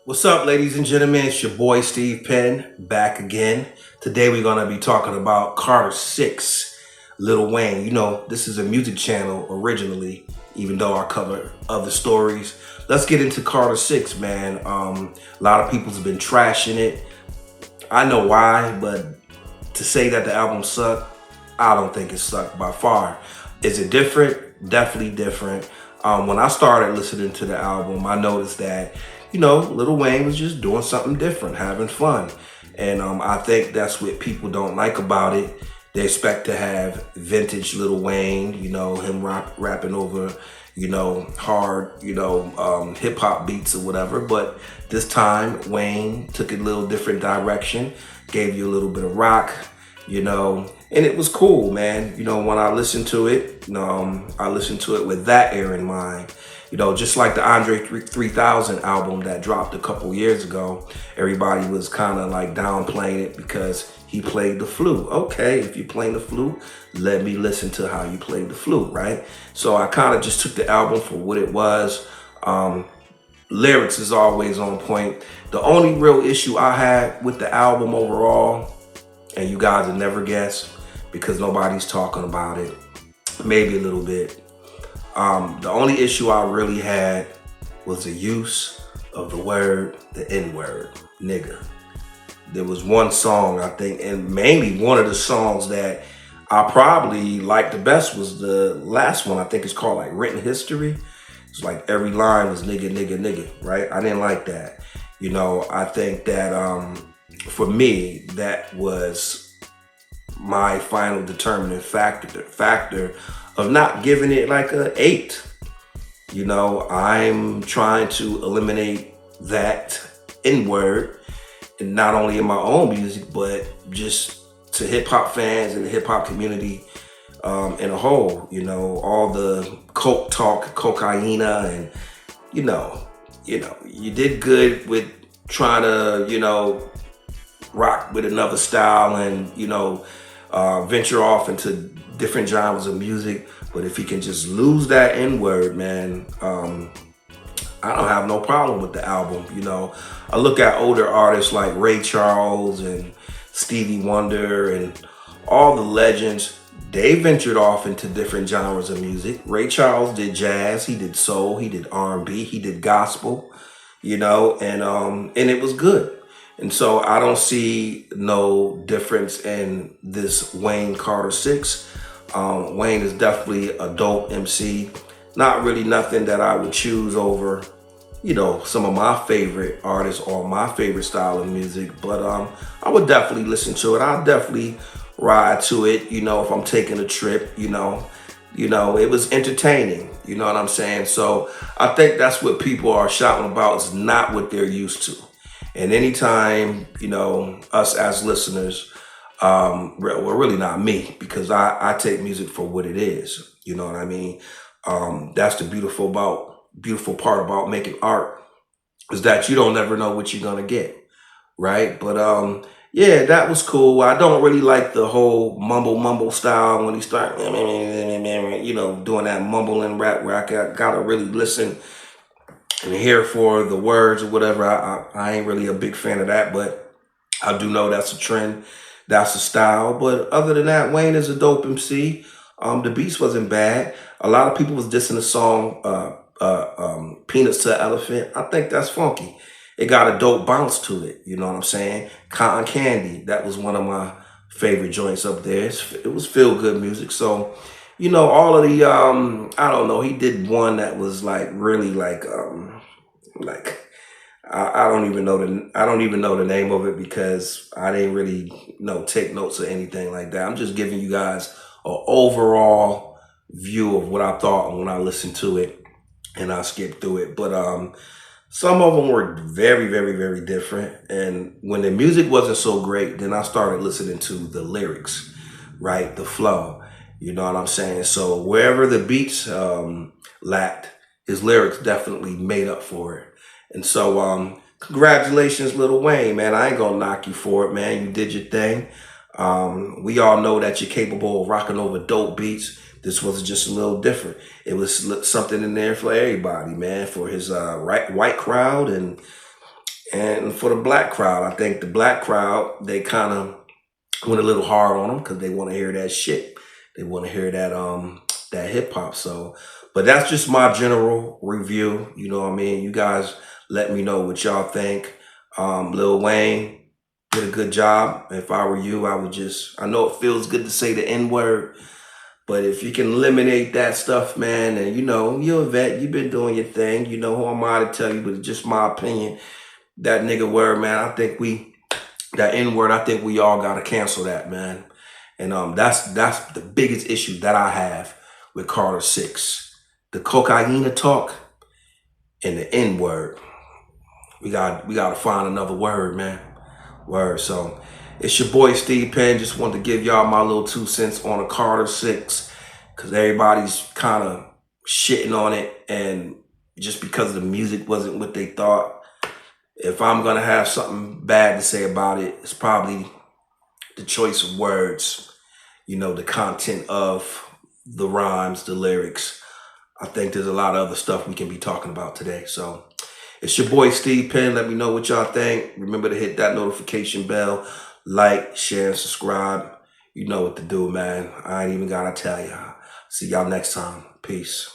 What's up, ladies and gentlemen? It's your boy Steve Penn back again. Today we're gonna be talking about Carter 6, Lil Wayne. You know, this is a music channel originally, even though I cover other stories. Let's get into Carter 6, man. A lot of people's been trashing it. I know why, but to say that the album sucked, I don't think it sucked by far. Is it different? Definitely different. When I started listening to the album, I noticed that, Lil Wayne was just doing something different, having fun. And I think that's what people don't like about it. They expect to have vintage Lil Wayne, him rapping over, hard, hip hop beats or whatever. But this time, Wayne took a little different direction, gave you a little bit of rock, and it was cool, man. When I listened to it, I listened to it with that air in mind. Just like the Andre 3000 album that dropped a couple years ago, everybody was kind of like downplaying it because he played the flute. Okay, if you're playing the flute, let me listen to how you played the flute, right? So I kind of just took the album for what it was. Lyrics is always on point. The only real issue I had with the album overall, and you guys will never guess because nobody's talking about it, maybe a little bit. The only issue I really had was the use of the word, the N-word, nigga. There was one song, I think, and mainly one of the songs that I probably liked the best was the last one. I think it's called like Written History. It's like every line was nigga, nigga, nigga, right? I didn't like that. I think that for me, that was my final determining factor of not giving it like an 8. I'm trying to eliminate that N-word, and not only in my own music, but just to hip hop fans and the hip hop community in a whole. All the coke talk, cocaina, and you did good with trying to rock with another style and venture off into different genres of music. But if he can just lose that N-word, man, I don't have no problem with the album. I look at older artists like Ray Charles and Stevie Wonder and all the legends. They ventured off into different genres of music. Ray Charles did jazz, he did soul, he did R&B, he did gospel, and it was good. And so I don't see no difference in this Wayne Carter 6. Wayne is definitely a dope MC. Not really nothing that I would choose over, some of my favorite artists or my favorite style of music. But I would definitely listen to it. I'll definitely ride to it, if I'm taking a trip, it was entertaining, you know what I'm saying? So I think that's what people are shouting about, is not what they're used to. And anytime, us as listeners, well, really not me, because I take music for what it is. You know what I mean? That's the beautiful part about making art, is that you don't never know what you're gonna get, right? But yeah, that was cool. I don't really like the whole mumble style when he start, doing that mumbling rap where I gotta really listen and hear for the words or whatever. I ain't really a big fan of that, but I do know that's a trend. That's a style. But other than that, Wayne is a dope MC. The beats wasn't bad. A lot of people was dissing the song Peanuts to Elephant. I think that's funky. It got a dope bounce to it. You know what I'm saying? Cotton Candy, that was one of my favorite joints up there. It was feel good music. So, all of the I don't know, he did one that was like really like I don't even know the name of it because I didn't really take notes or anything like that. I'm just giving you guys an overall view of what I thought when I listened to it, and I skipped through it. But some of them were very, very, very different. And when the music wasn't so great, then I started listening to the lyrics, right? The flow, you know what I'm saying? So wherever the beats lacked, his lyrics definitely made up for it. And so congratulations, Lil Wayne, man. I ain't gonna knock you for it, man. You did your thing. We all know that you're capable of rocking over dope beats. This was just a little different. It was something in there for everybody, man, for his white crowd and And for the black crowd, I think the black crowd, they kind of went a little hard on them because they want to hear that shit. They want to hear that hip hop. So, but that's just my general review. You know what I mean? You guys let me know what y'all think. Lil Wayne did a good job. If I were you, I know it feels good to say the N word, but if you can eliminate that stuff, man, and you're a vet, you've been doing your thing. You know, who am I to tell you, but it's just my opinion. That nigga word, man, that N word, I think we all gotta cancel that, man. And that's the biggest issue that I have with Carter 6. The cocaine talk and the N word. We gotta find another word, man. Word. So it's your boy Steve Penn. Just wanted to give y'all my little 2 cents on a Carter 6, because everybody's kind of shitting on it, and just because the music wasn't what they thought. If I'm gonna have something bad to say about it, it's probably the choice of words, the content of the rhymes, the lyrics. I think there's a lot of other stuff we can be talking about today. So it's your boy Steve Penn. Let me know what y'all think. Remember to hit that notification bell, like, share, and subscribe. You know what to do, man. I ain't even gotta tell y'all. See y'all next time. Peace.